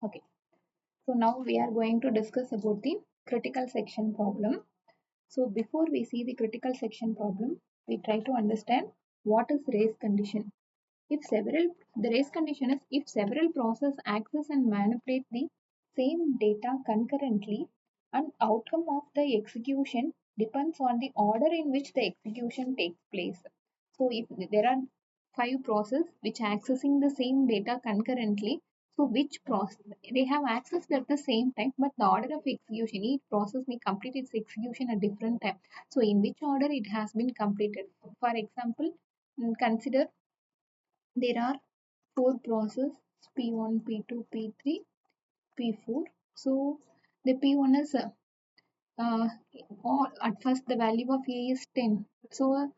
Okay, so now we are going to discuss about the critical section problem. So before we see the critical section problem, we try to understand what is race condition. The race condition is if several processes access and manipulate the same data concurrently, and outcome of the execution depends on the order in which the execution takes place. So if there are five processes which are accessing the same data concurrently, so which process they have accessed at the same time, but the order of execution, each process may complete its execution at different time. So in which order it has been completed. For example, consider there are four processes P1, P2, P3, P4. So the P1 is or at first the value of A is 10. So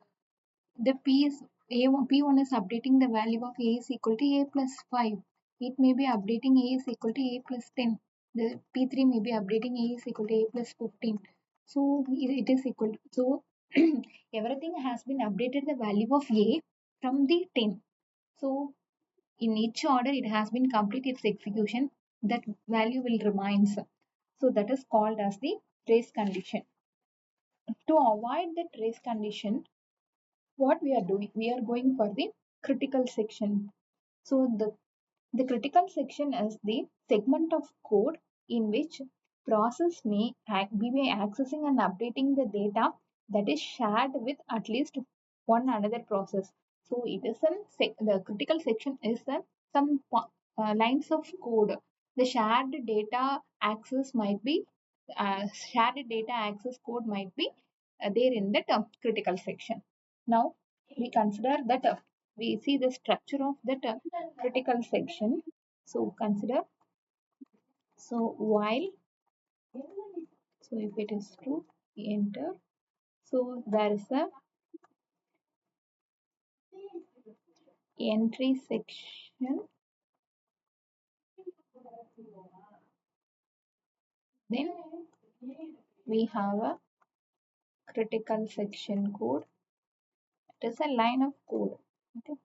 the P1 is updating the value of A is equal to A plus 5. It may be updating A is equal to A plus 10. The P3 may be updating A is equal to A plus 15. So it is equal to, so everything has been updated the value of A from the 10. So in each order it has been complete its execution, that value will remains. So that is called as the race condition. To avoid that race condition, what we are doing, we are going for the critical section. So the critical section is the segment of code in which process may be accessing and updating the data that is shared with at least one another process. So it is the critical section is some lines of code. The shared data access code might be there in that critical section. Now we consider that we see the structure of that critical section. So consider, so while, so if it is true, we enter. So there is a entry section, then we have a critical section code. It is a line of code. Okay.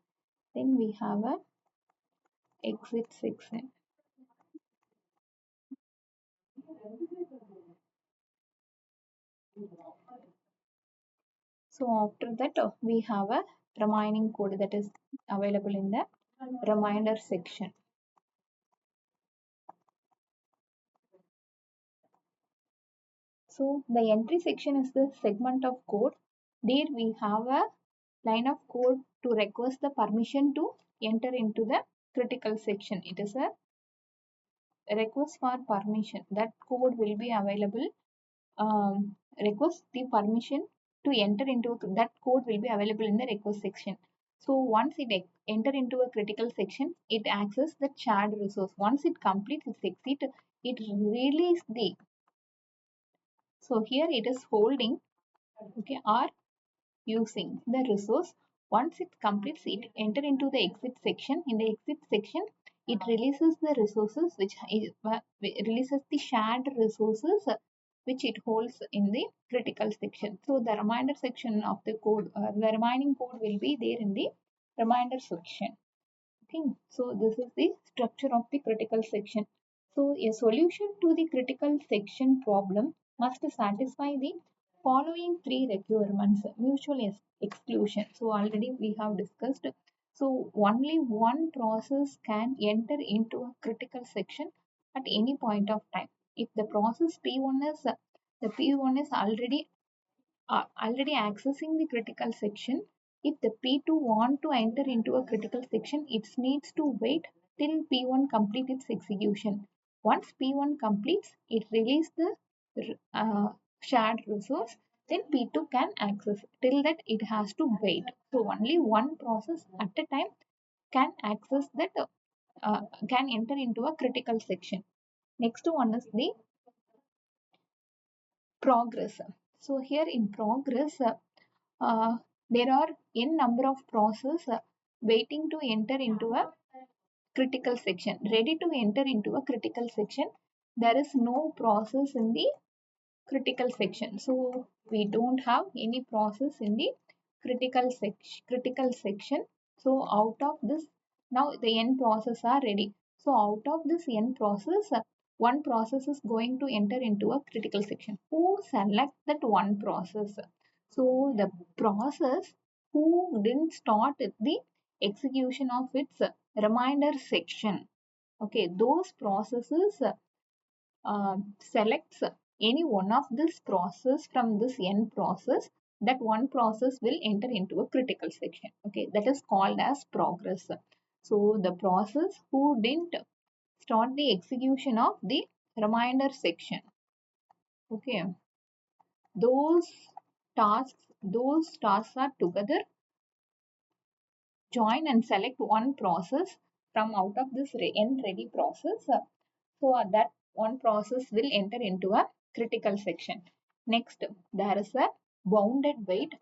Then we have a exit section. So after that we have a remaining code that is available in the reminder section. So the entry section is the segment of code. There we have a line of code to request the permission to enter into the critical section. It is a request for permission. That code will be available. Request the permission to enter into that code will be available in the request section. So once it enter into a critical section, it accesses the shared resource. Once it completes its exit, it releases the, so here it is holding, okay, or using the resource. Once it completes it, enter into the exit section. In the exit section, it releases the resources which releases the shared resources which it holds in the critical section. So the remainder section of the code, the remaining code will be there in the remainder section. Okay, so this is the structure of the critical section. So a solution to the critical section problem must satisfy the following three requirements. Mutual exclusion. So already we have discussed. So only one process can enter into a critical section at any point of time. If the process P1 is the P1 is already accessing the critical section, if the P2 want to enter into a critical section, it needs to wait till P1 complete its execution. Once P1 completes, it releases the shared resource, then P2 can access. Till that, it has to wait. So only one process at a time can access that, can enter into a critical section. Next one is the progress. So here in progress, uh, there are n number of processes waiting to enter into a critical section, ready to enter into a critical section. There is no process in the critical section. So we don't have any process in the critical section. So out of this, now the n process are ready. So out of this n process, one process is going to enter into a critical section. Who select that one process? So the process who didn't start the execution of its reminder section. Okay, those processes selects any one of this process from this n process, that one process will enter into a critical section. Okay, that is called as progress. So the process who didn't start the execution of the reminder section. Okay, those tasks are together join and select one process from out of this n ready process. So that one process will enter into a critical section. Next, there is a bounded wait.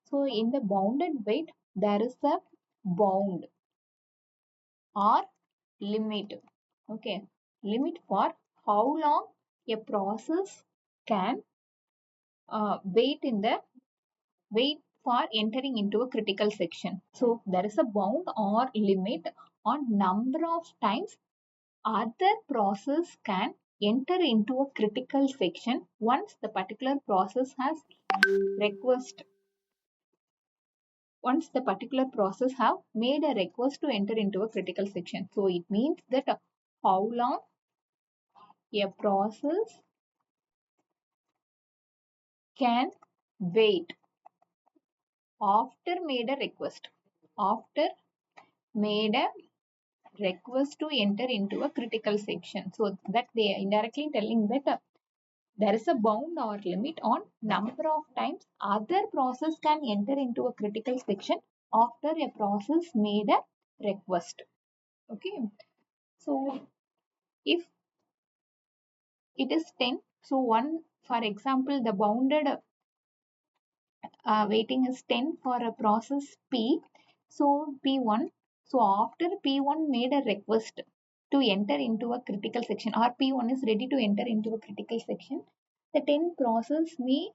So in the bounded wait, there is a bound or limit. Okay, limit for how long a process can wait for entering into a critical section. So there is a bound or limit on number of times other process can enter into a critical section once the particular process has request once the particular process have made a request to enter into a critical section. So it means that how long a process can wait after made a request to enter into a critical section. So that they are indirectly telling that there is a bound or limit on number of times other process can enter into a critical section after a process made a request. Okay, so if it is 10, so one, for example, the bounded waiting is 10 for a process P. So P1, so after P1 made a request to enter into a critical section, or P1 is ready to enter into a critical section, the 10 process may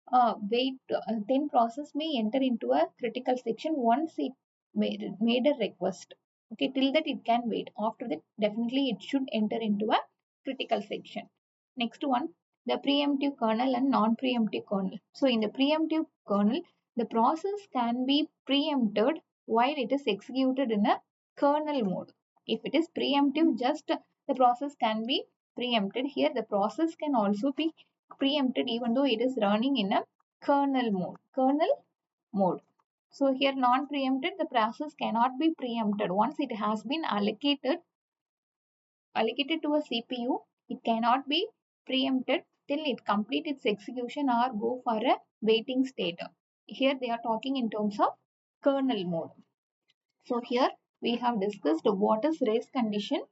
10 process may enter into a critical section once it made a request. Okay, till that it can wait. After that, definitely it should enter into a critical section. Next one, the preemptive kernel and non-preemptive kernel. So in the preemptive kernel, the process can be preempted while it is executed in a kernel mode. If it is preemptive, just the process can be preempted. Here the process can also be preempted even though it is running in a kernel mode. So here non-preempted, the process cannot be preempted. Once it has been allocated to a CPU, it cannot be preempted till it complete its execution or go for a waiting state. Here they are talking in terms of kernel mode. So here we have discussed what is race condition.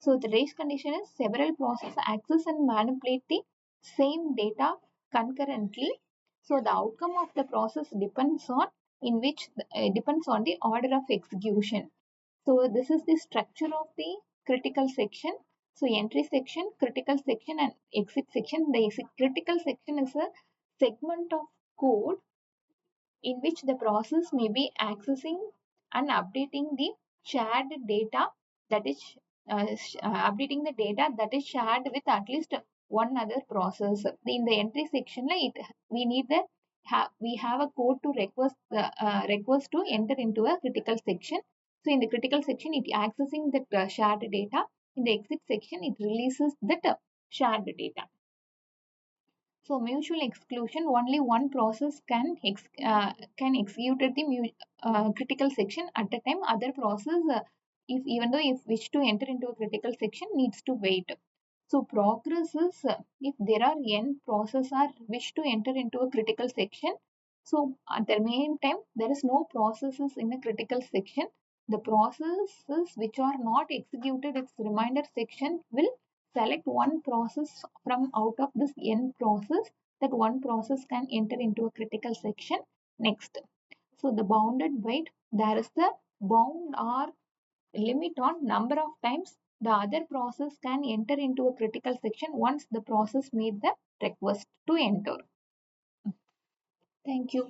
So the race condition is several processes access and manipulate the same data concurrently. So the outcome of the process depends on depends on the order of execution. So this is the structure of the critical section. So entry section, critical section and exit section. The critical section is a segment of code in which the process may be accessing and updating the shared data that is updating the data that is shared with at least one other process. In the entry section, we need the we have a code to request to enter into a critical section. So in the critical section, it accessing the shared data. In the exit section, it releases that shared data. So mutual exclusion, only one process can execute at the critical section at a time. Other process, if even though if wish to enter into a critical section, needs to wait. So progress is if there are n process are wish to enter into a critical section. So at the meantime, there is no processes in a critical section. The processes which are not executed its reminder section will select one process from out of this n process, that one process can enter into a critical section. Next, so the bounded wait, there is the bound or limit on number of times the other process can enter into a critical section once the process made the request to enter. Thank you.